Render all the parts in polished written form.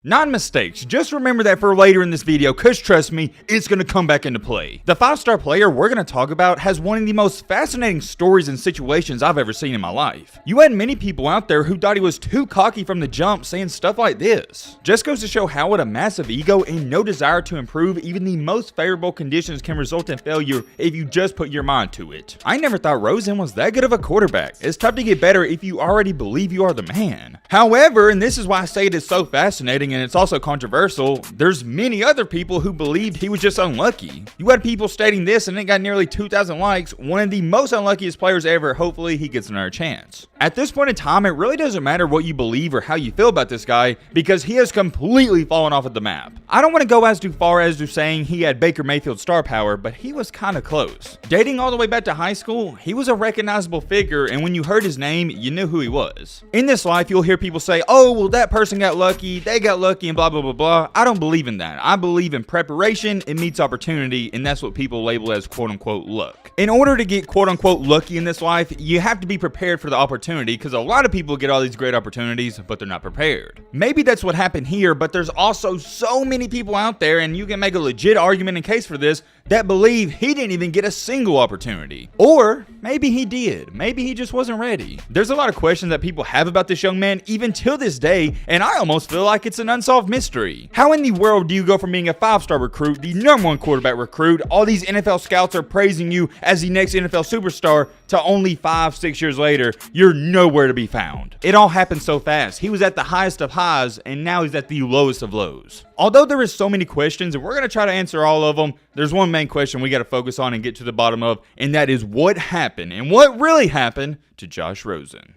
Non-mistakes, just remember that for later in this video, cause trust me, it's gonna come back into play. The 5-star player we're gonna talk about has one of the most fascinating stories and situations I've ever seen in my life. You had many people out there who thought he was too cocky from the jump saying stuff like this. Just goes to show how with a massive ego and no desire to improve, even the most favorable conditions can result in failure if you just put your mind to it. I never thought Rosen was that good of a quarterback. It's tough to get better if you already believe you are the man. However, and this is why I say it is so fascinating and it's also controversial, there's many other people who believed he was just unlucky. You had people stating this and it got nearly 2,000 likes, one of the most unluckiest players ever. Hopefully he gets another chance. At this point in time, it really doesn't matter what you believe or how you feel about this guy because he has completely fallen off of the map. I don't want to go as too far as to saying he had Baker Mayfield star power, but he was kind of close. Dating all the way back to high school, he was a recognizable figure, and when you heard his name, you knew who he was. In this life, you'll hear people say, oh, well, that person got lucky, they got lucky, and blah, blah, blah, blah. I don't believe in that. I believe in preparation, it meets opportunity, and that's what people label as quote-unquote luck. In order to get quote-unquote lucky in this life, you have to be prepared for the opportunity, because a lot of people get all these great opportunities, but they're not prepared. Maybe that's what happened here, but there's also so many people out there, and you can make a legit argument and case for this, that believe he didn't even get a single opportunity. Or maybe he did. Maybe he just wasn't ready. There's a lot of questions that people have about this young man even till this day, and I almost feel like it's an unsolved mystery. How in the world do you go from being a 5-star recruit, the #1 quarterback recruit, all these NFL scouts are praising you as the next NFL superstar, to only 5-6 years later, you're nowhere to be found? It all happened so fast. He was at the highest of highs, and now he's at the lowest of lows. Although there is so many questions, and we're going to try to answer all of them, there's one main question we got to focus on and get to the bottom of, and that is what happened, and what really happened to Josh Rosen.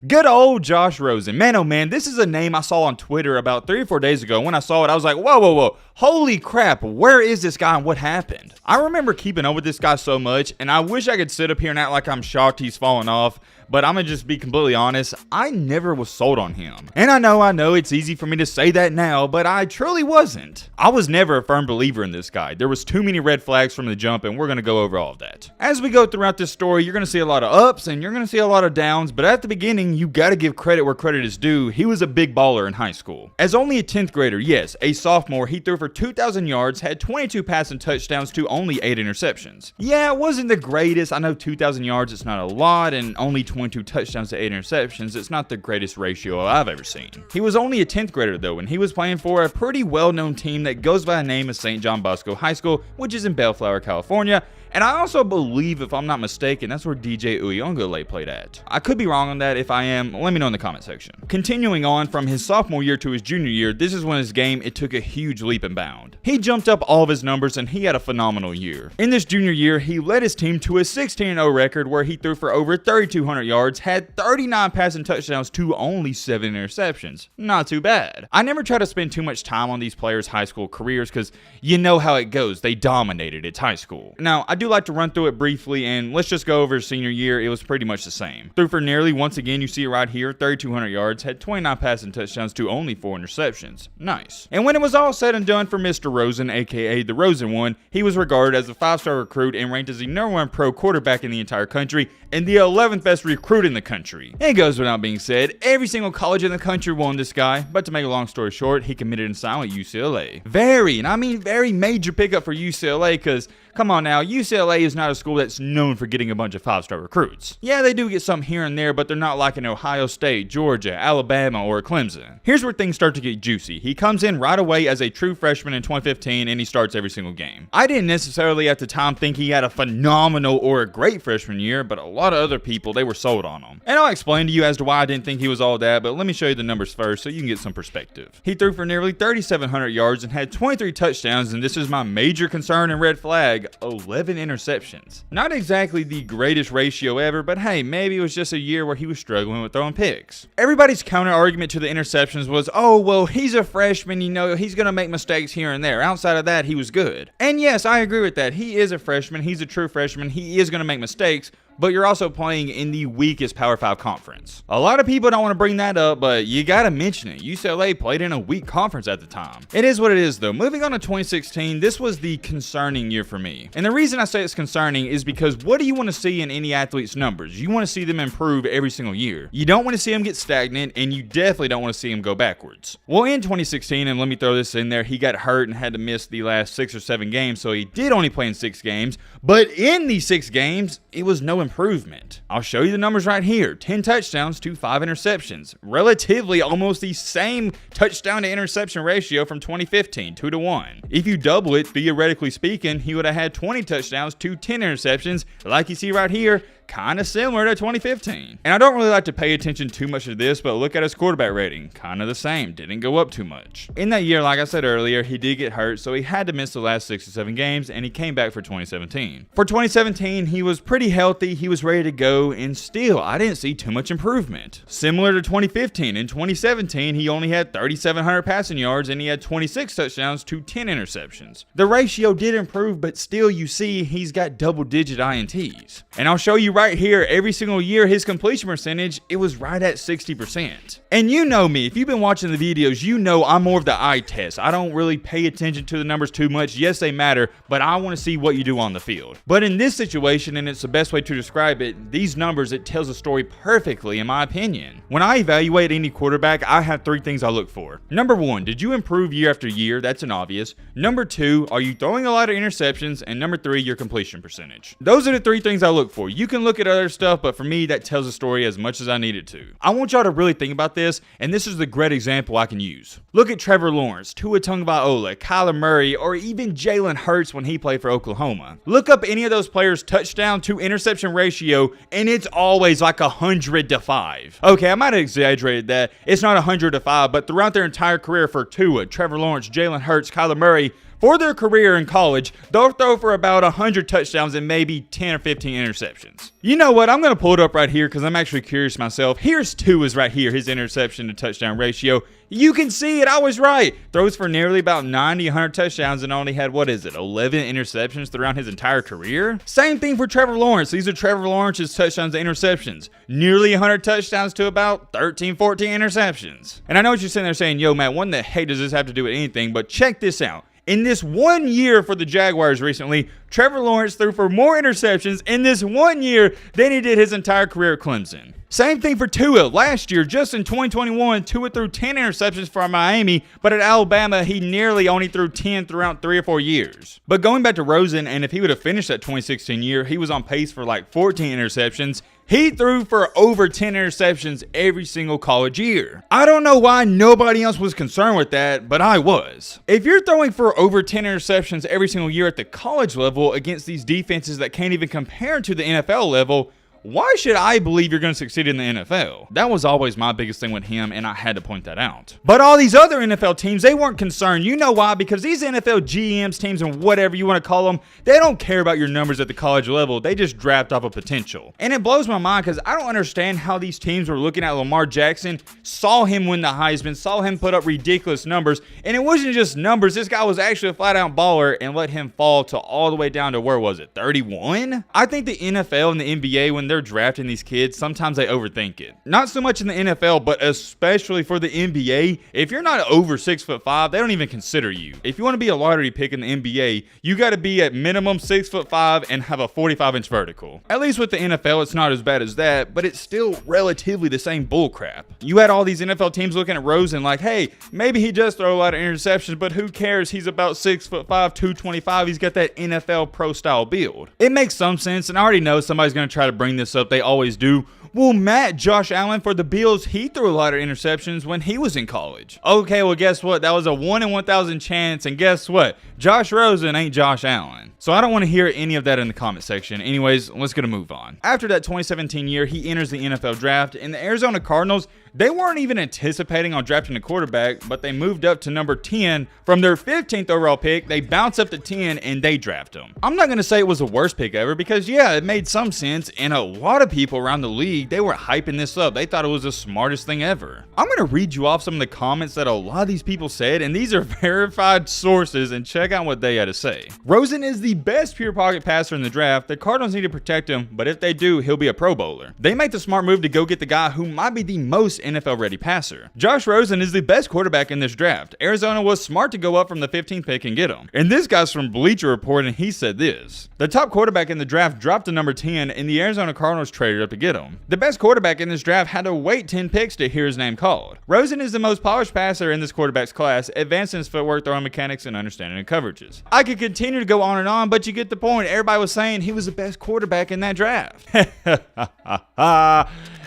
Good old Josh Rosen. Man, oh man, this is a name I saw on Twitter about 3 or 4 days ago. When I saw it, I was like, whoa, whoa, whoa. Holy crap, where is this guy and what happened? I remember keeping up with this guy so much, and I wish I could sit up here and act like I'm shocked he's fallen off, but I'm gonna just be completely honest, I never was sold on him. And I know it's easy for me to say that now, but I truly wasn't. I was never a firm believer in this guy. There was too many red flags from the jump, and we're gonna go over all of that. As we go throughout this story, you're gonna see a lot of ups and you're gonna see a lot of downs, but at the beginning, you gotta give credit where credit is due. He was a big baller in high school. As only a 10th grader, yes, a sophomore, he threw for 2,000 yards, had 22 passing touchdowns to only 8 interceptions. Yeah, it wasn't the greatest. I know 2,000 yards, it's not a lot, and only 22 touchdowns to 8 interceptions, it's not the greatest ratio I've ever seen. He was only a 10th grader though, and he was playing for a pretty well-known team that goes by the name of St. John Bosco High School, which is in Bellflower, California. And I also believe, if I'm not mistaken, that's where DJ Uyunglele played at. I could be wrong on that. If I am, let me know in the comment section. Continuing on from his sophomore year to his junior year, this is when his game, it took a huge leap and bound. He jumped up all of his numbers and he had a phenomenal year. In this junior year, he led his team to a 16-0 record where he threw for over 3,200 yards, had 39 passing touchdowns to only 7 interceptions. Not too bad. I never try to spend too much time on these players' high school careers because you know how it goes. They dominated. It's high school. Now, I do like to run through it briefly, and let's just go over his senior year. It was pretty much the same. Threw for nearly, once again, you see it right here, 3,200 yards, had 29 passing touchdowns to only 4 interceptions. Nice. And when it was all said and done for Mr. Rosen, aka the Rosen one, he was regarded as a 5-star recruit and ranked as the #1 pro quarterback in the entire country and the 11th best recruit in the country. It goes without being said, every single college in the country wanted this guy, but to make a long story short, he committed and signed with UCLA. Very, and I mean very major pickup for UCLA, because come on now, UCLA is not a school that's known for getting a bunch of 5-star recruits. Yeah, they do get some here and there, but they're not like an Ohio State, Georgia, Alabama, or Clemson. Here's where things start to get juicy. He comes in right away as a true freshman in 2015, and he starts every single game. I didn't necessarily at the time think he had a phenomenal or a great freshman year, but a lot of other people, they were sold on him. And I'll explain to you as to why I didn't think he was all that, but let me show you the numbers first so you can get some perspective. He threw for nearly 3,700 yards and had 23 touchdowns, and this is my major concern and red flag, 11 interceptions. Not exactly the greatest ratio ever, but hey, maybe it was just a year where he was struggling with throwing picks. Everybody's counter argument to the interceptions was, oh, well, he's a freshman, you know, he's going to make mistakes here and there. Outside of that, he was good. And yes, I agree with that. He is a freshman. He's a true freshman. He is going to make mistakes. but you're also playing in the weakest Power 5 conference. A lot of people don't want to bring that up, but you gotta mention it. UCLA played in a weak conference at the time. It is what it is though. Moving on to 2016, this was the concerning year for me. And the reason I say it's concerning is because what do you want to see in any athlete's numbers? You want to see them improve every single year. You don't want to see them get stagnant, and you definitely don't want to see them go backwards. Well, in 2016, and let me throw this in there, he got hurt and had to miss the last 6 or 7 games, so he did only play in 6 games, but in these 6 games, it was no improvement. I'll show you the numbers right here. 10 touchdowns to 5 interceptions. Relatively almost the same touchdown to interception ratio from 2015, 2-to-1. If you double it, theoretically speaking, he would have had 20 touchdowns to 10 interceptions, like you see right here, kind of similar to 2015. And I don't really like to pay attention too much to this, but look at his quarterback rating. Kind of the same. Didn't go up too much. In that year, like I said earlier, he did get hurt, so he had to miss the last 6 or 7 games, and he came back for 2017. For 2017, he was pretty healthy. He was ready to go, and still, I didn't see too much improvement. Similar to 2015. In 2017, he only had 3,700 passing yards, and he had 26 touchdowns to 10 interceptions. The ratio did improve, but still, you see, he's got double-digit INTs. And I'll show you right here, every single year, his completion percentage, it was right at 60%. And you know me, if you've been watching the videos, you know I'm more of the eye test. I don't really pay attention to the numbers too much. Yes, they matter, but I want to see what you do on the field. But in this situation, and it's the best way to describe it, these numbers, it tells a story perfectly, in my opinion. When I evaluate any quarterback, I have 3 things I look for. Number 1, did you improve year after year? That's an obvious. Number 2, are you throwing a lot of interceptions? And number 3, your completion percentage. Those are the 3 things I look for. You can look at other stuff, but for me, that tells a story as much as I need it to. I want y'all to really think about this, and this is the great example I can use. Look at Trevor Lawrence, Tua Tagovailoa, Kyler Murray, or even Jalen Hurts when he played for Oklahoma. Look up any of those players' touchdown to interception ratio, and it's always like 100-5. Okay, I might have exaggerated that. It's not 100-5, but throughout their entire career for Tua, Trevor Lawrence, Jalen Hurts, Kyler Murray, for their career in college, they'll throw for about 100 touchdowns and maybe 10 or 15 interceptions. You know what? I'm going to pull it up right here because I'm actually curious myself. Here's Tua's right here, his interception to touchdown ratio. You can see it. I was right. Throws for nearly about 90, 100 touchdowns and only had, 11 interceptions throughout his entire career? Same thing for Trevor Lawrence. These are Trevor Lawrence's touchdowns to interceptions. Nearly 100 touchdowns to about 13, 14 interceptions. And I know what you're sitting there saying, yo, Matt, what the heck does this have to do with anything? But check this out. In this 1 year for the Jaguars recently, Trevor Lawrence threw for more interceptions in this 1 year than he did his entire career at Clemson. Same thing for Tua. Last year, just in 2021, Tua threw 10 interceptions for Miami, but at Alabama, he nearly only threw 10 throughout 3 or 4 years. But going back to Rosen, and if he would have finished that 2016 year, he was on pace for like 14 interceptions. He threw for over 10 interceptions every single college year. I don't know why nobody else was concerned with that, but I was. If you're throwing for over 10 interceptions every single year at the college level against these defenses that can't even compare to the NFL level, why should I believe you're going to succeed in the NFL? That was always my biggest thing with him, and I had to point that out. But all these other NFL teams, they weren't concerned. You know why? Because these NFL GMs, teams, and whatever you want to call them, they don't care about your numbers at the college level. They just draft off of potential. And it blows my mind because I don't understand how these teams were looking at Lamar Jackson, saw him win the Heisman, saw him put up ridiculous numbers, and it wasn't just numbers. This guy was actually a flat-out baller and let him fall to all the way down to, where was it, 31? I think the NFL and the NBA, when they're drafting these kids, sometimes they overthink it. Not so much in the NFL, but especially for the NBA. If you're not over 6'5", they don't even consider you. If you want to be a lottery pick in the NBA, you got to be at minimum 6'5" and have a 45-inch vertical. At least with the NFL, it's not as bad as that, but it's still relatively the same bullcrap. You had all these NFL teams looking at Rosen like, hey, maybe he does throw a lot of interceptions, but who cares? He's about 6'5", 225. He's got that NFL pro style build. It makes some sense, and I already know somebody's going to try to bring this up. They always do. Well, Matt, Josh Allen for the Bills, he threw a lot of interceptions when he was in college. Okay, well, guess what? That was a 1 in 1,000 chance, and guess what? Josh Rosen ain't Josh Allen. So I don't want to hear any of that in the comment section. Anyways, let's get a move on. After that 2017 year, he enters the NFL draft, and the Arizona Cardinals, They weren't even anticipating on drafting a quarterback, but they moved up to number 10 from their 15th overall pick. They bounced up to 10 and they draft him. I'm not going to say it was the worst pick ever because yeah, it made some sense, and a lot of people around the league, they were hyping this up. They thought it was the smartest thing ever. I'm going to read you off some of the comments that a lot of these people said, and these are verified sources, and check out what they had to say. Rosen is the best pure pocket passer in the draft. The Cardinals need to protect him, but if they do, he'll be a Pro Bowler. They make the smart move to go get the guy who might be the most NFL ready passer. Josh Rosen is the best quarterback in this draft. Arizona was smart to go up from the 15th pick and get him. And this guy's from Bleacher Report, and he said this: the top quarterback in the draft dropped to number 10, and the Arizona Cardinals traded up to get him. The best quarterback in this draft had to wait 10 picks to hear his name called. Rosen is the most polished passer in this quarterback's class, advanced in his footwork, throwing mechanics, and understanding of coverages. I could continue to go on and on, but you get the point. Everybody was saying he was the best quarterback in that draft.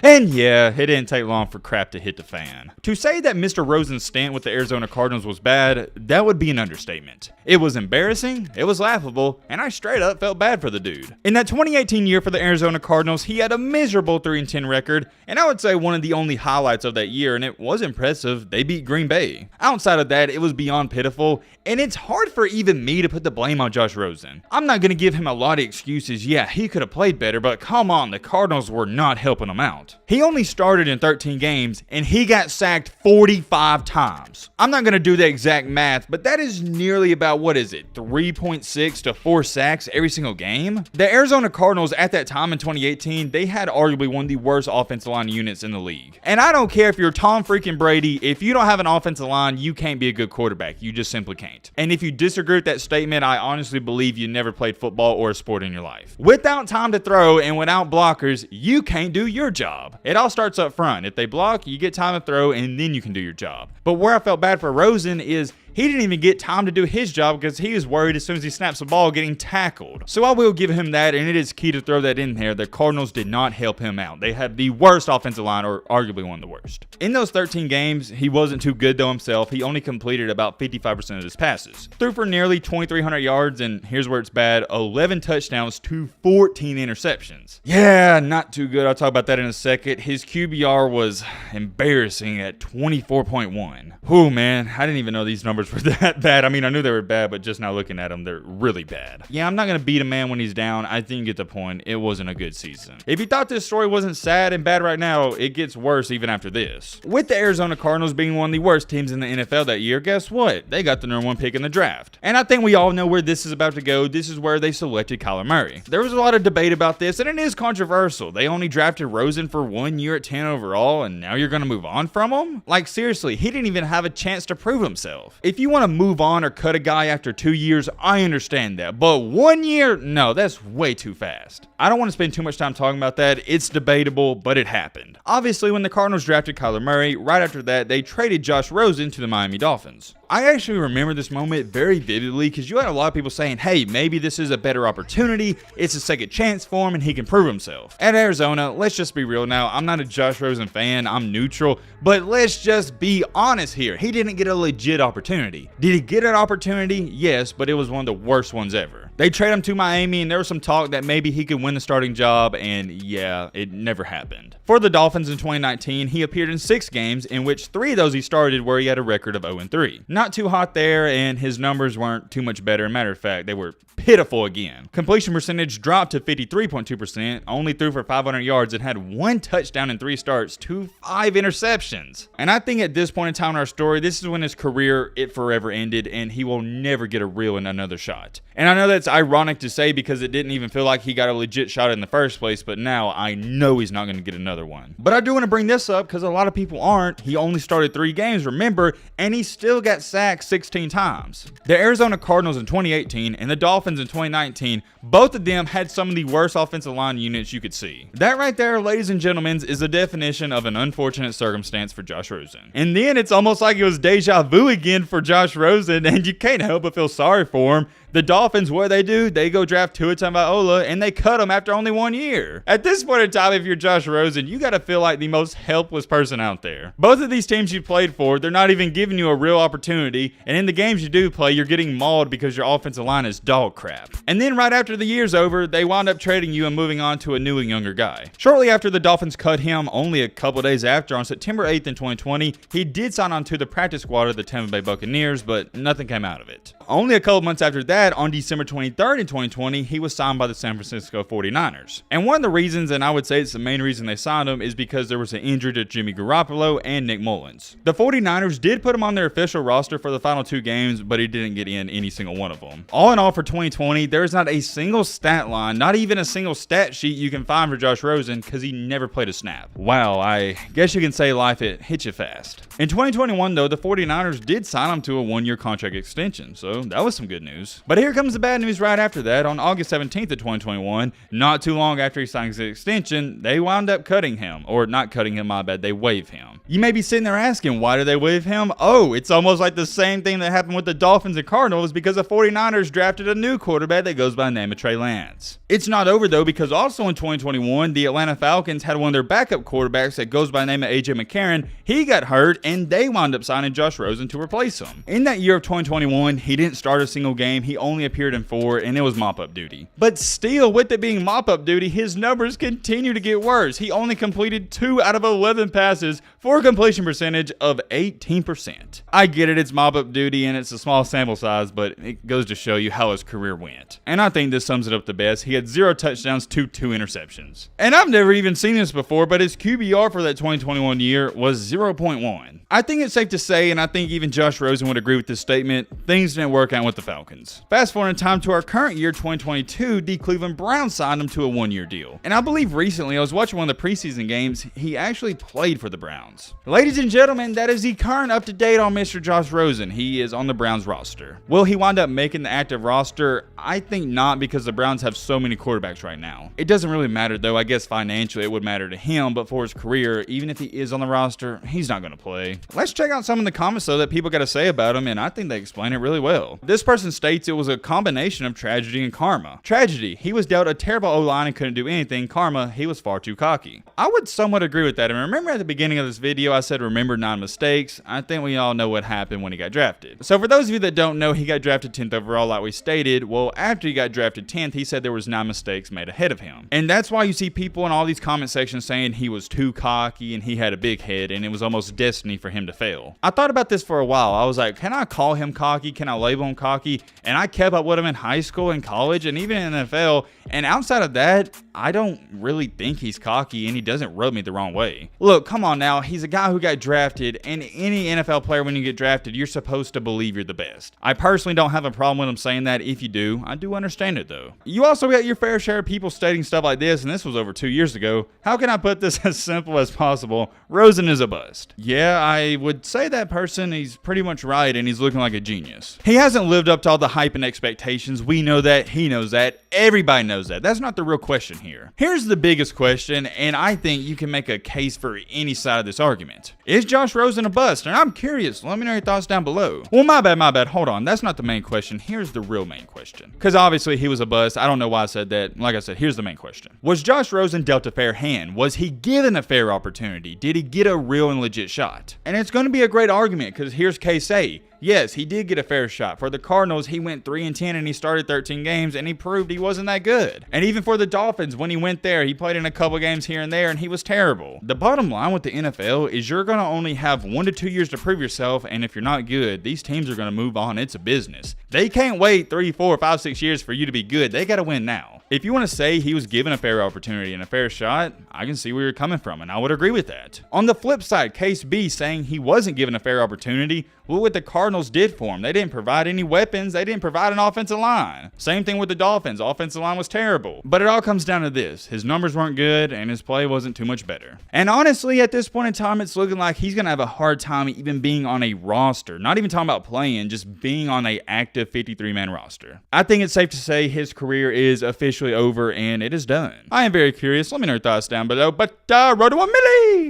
And yeah, it didn't take long for crap to hit the fan. To say that Mr. Rosen's stint with the Arizona Cardinals was bad, that would be an understatement. It was embarrassing, it was laughable, and I straight up felt bad for the dude. In that 2018 year for the Arizona Cardinals, he had a miserable 3-10 record, and I would say one of the only highlights of that year, and it was impressive, they beat Green Bay. Outside of that, it was beyond pitiful, and it's hard for even me to put the blame on Josh Rosen. I'm not going to give him a lot of excuses. Yeah, he could have played better, but come on, the Cardinals were not helping him out. He only started in 13 games, and he got sacked 45 times. I'm not going to do the exact math, but that is nearly about, what is it, 3.6 to 4 sacks every single game? The Arizona Cardinals at that time in 2018, they had arguably one of the worst offensive line units in the league. And I don't care if you're Tom freaking Brady, if you don't have an offensive line, you can't be a good quarterback. You just simply can't. And if you disagree with that statement, I honestly believe you never played football or a sport in your life. Without time to throw and without blockers, you can't do your job. It all starts up front. If they block, you get time to throw, and then you can do your job. But where I felt bad for Rosen is he didn't even get time to do his job because he was worried as soon as he snaps the ball getting tackled. So I will give him that, and it is key to throw that in there. The Cardinals did not help him out. They had the worst offensive line, or arguably one of the worst. In those 13 games, he wasn't too good though himself. He only completed about 55% of his passes. Threw for nearly 2,300 yards, and here's where it's bad, 11 touchdowns to 14 interceptions. Yeah, not too good. I'll talk about that in a second. His QBR was embarrassing at 24.1. Oh man, I didn't even know these numbers were that bad. I mean, I knew they were bad, but just now looking at them, they're really bad. Yeah, I'm not going to beat a man when he's down. I think you get the point. It wasn't a good season. If you thought this story wasn't sad and bad right now, it gets worse even after this. With the Arizona Cardinals being one of the worst teams in the NFL that year, guess what? They got the number 1 pick in the draft. And I think we all know where this is about to go. This is where they selected Kyler Murray. There was a lot of debate about this, and it is controversial. They only drafted Rosen for 1 year at 10 overall, and now you're going to move on from him? Like, seriously, he didn't even have a chance to prove himself. If you want to move on or cut a guy after 2 years, I understand that. But 1 year? No, that's way too fast. I don't want to spend too much time talking about that. It's debatable, but it happened. Obviously, when the Cardinals drafted Kyler Murray, right after that, they traded Josh Rosen to the Miami Dolphins. I actually remember this moment very vividly because you had a lot of people saying, hey, maybe this is a better opportunity. It's a second chance for him and he can prove himself. At Arizona, let's just be real now. I'm not a Josh Rosen fan. I'm neutral. But let's just be honest here. He didn't get a legit opportunity. Did he get an opportunity? Yes, but it was one of the worst ones ever. They traded him to Miami, and there was some talk that maybe he could win the starting job, and yeah, it never happened. For the Dolphins in 2019, he appeared in 6 games, in which 3 of those he started where he had a record of 0-3. Not too hot there, and his numbers weren't too much better. Matter of fact, they were pitiful again. Completion percentage dropped to 53.2%, only threw for 500 yards, and had 1 touchdown in 3 starts to 5 interceptions. And I think at this point in time in our story, this is when his career, it forever ended, and he will never get a real and another shot. And I know that's ironic to say because it didn't even feel like he got a legit shot in the first place, but now I know he's not going to get another one. But I do want to bring this up because a lot of people aren't. He only started 3 games, remember, and he still got sacked 16 times. The Arizona Cardinals in 2018 and the Dolphins in 2019, both of them had some of the worst offensive line units you could see. That right there, ladies and gentlemen, is the definition of an unfortunate circumstance for Josh Rosen. And then it's almost like it was deja vu again for Josh Rosen, and you can't help but feel sorry for him The Dolphins, what do? They go draft Tua Tagovailoa and they cut him after only 1 year. At this point in time, if you're Josh Rosen, you got to feel like the most helpless person out there. Both of these teams you played for, they're not even giving you a real opportunity, and in the games you do play, you're getting mauled because your offensive line is dog crap. And then right after the year's over, they wound up trading you and moving on to a new and younger guy. Shortly after the Dolphins cut him, only a couple days after, on September 8th in 2020, he did sign on to the practice squad of the Tampa Bay Buccaneers, but nothing came out of it. Only a couple months after that, on December 23rd in 2020, he was signed by the San Francisco 49ers. And one of the reasons, and I would say it's the main reason they signed him, is because there was an injury to Jimmy Garoppolo and Nick Mullins. The 49ers did put him on their official roster for the final 2 games, but he didn't get in any single one of them. All in all, for 2020, there's not a single stat line, not even a single stat sheet you can find for Josh Rosen because he never played a snap. Wow, I guess you can say life it hit you fast. In 2021, though, the 49ers did sign him to a 1-year contract extension, so that was some good news. But here comes the bad news right after that. On August 17th of 2021, not too long after he signed his extension, they wound up cutting him. Or not cutting him, my bad, they waived him. You may be sitting there asking, why did they waive him? Oh, it's almost like the same thing that happened with the Dolphins and Cardinals because the 49ers drafted a new quarterback that goes by the name of Trey Lance. It's not over though, because also in 2021, the Atlanta Falcons had one of their backup quarterbacks that goes by the name of AJ McCarron. He got hurt and they wound up signing Josh Rosen to replace him. In that year of 2021, he didn't start a single game. He only appeared in 4 and it was mop-up duty. But still, with it being mop-up duty, his numbers continue to get worse. He only completed 2 out of 11 passes for a completion percentage of 18%. I get it, it's mop-up duty and it's a small sample size, but it goes to show you how his career went. And I think this sums it up the best. He had 0 touchdowns to 2 interceptions. And I've never even seen this before, but his QBR for that 2021 year was 0.1. I think it's safe to say, and I think even Josh Rosen would agree with this statement, things didn't work out with the Falcons. Fast forward in time to our current year, 2022, the Cleveland Browns signed him to a 1-year deal. And I believe recently, I was watching one of the preseason games, he actually played for the Browns. Ladies and gentlemen, that is the current up-to-date on Mr. Josh Rosen. He is on the Browns roster. Will he wind up making the active roster? I think not, because the Browns have so many quarterbacks right now. It doesn't really matter though. I guess financially it would matter to him, but for his career, even if he is on the roster, he's not going to play. Let's check out some of the comments though that people got to say about him, and I think they explain it really well. This person states it was a combination of tragedy and karma. Tragedy, he was dealt a terrible O-line and couldn't do anything. Karma, he was far too cocky. I would somewhat agree with that. And remember at the beginning of this video, I said remember 9 mistakes. I think we all know what happened when he got drafted. So for those of you that don't know, he got drafted 10th overall like we stated. Well, after he got drafted 10th, he said there was 9 mistakes made ahead of him. And that's why you see people in all these comment sections saying he was too cocky and he had a big head and it was almost destiny for him to fail. I thought about this for a while. I was like, can I call him cocky? Can I label him cocky? And I kept up with him in high school and college and even in the NFL. And outside of that, I don't really think he's cocky and he doesn't rub me the wrong way. Look, come on now. He's a guy who got drafted, and any NFL player, when you get drafted, you're supposed to believe you're the best. I personally don't have a problem with him saying that. If you do, I do understand it though. You also got your fair share of people stating stuff like this, and this was over 2 years ago. How can I put this as simple as possible? Rosen is a bust. Yeah, I would say that person, he's pretty much right, and he's looking like a genius. He hasn't lived up to all the hype and expectations. We know that. He knows that. Everybody knows that. That's not the real question here. Here's the biggest question, and I think you can make a case for any side of this argument. Is Josh Rosen a bust? And I'm curious. Let me know your thoughts down below. Well, my bad. Hold on. That's not the main question. Here's the real main question. Because obviously he was a bust. I don't know why I said that. Like I said, here's the main question. Was Josh Rosen dealt a fair hand? Was he given a fair opportunity? Did he get a real and legit shot? And it's going to be a great argument, because here's case A. Yes, he did get a fair shot. For the Cardinals, he went 3-10 and he started 13 games and he proved he wasn't that good. And even for the Dolphins, when he went there, he played in a couple games here and there and he was terrible. The bottom line with the NFL is you're going to only have 1 to 2 years to prove yourself, and if you're not good, these teams are going to move on. It's a business. They can't wait 3, 4, 5, 6 years for you to be good. They got to win now. If you want to say he was given a fair opportunity and a fair shot, I can see where you're coming from, and I would agree with that. On the flip side, case B, saying he wasn't given a fair opportunity, well, what the Cardinals did for him, they didn't provide any weapons, they didn't provide an offensive line. Same thing with the Dolphins, offensive line was terrible. But it all comes down to this, his numbers weren't good and his play wasn't too much better. And honestly, at this point in time, it's looking like he's going to have a hard time even being on a roster, not even talking about playing, just being on an active 53-man roster. I think it's safe to say his career is officially over and it is done. I am very curious, let me know your thoughts down below, but road to 1 milli!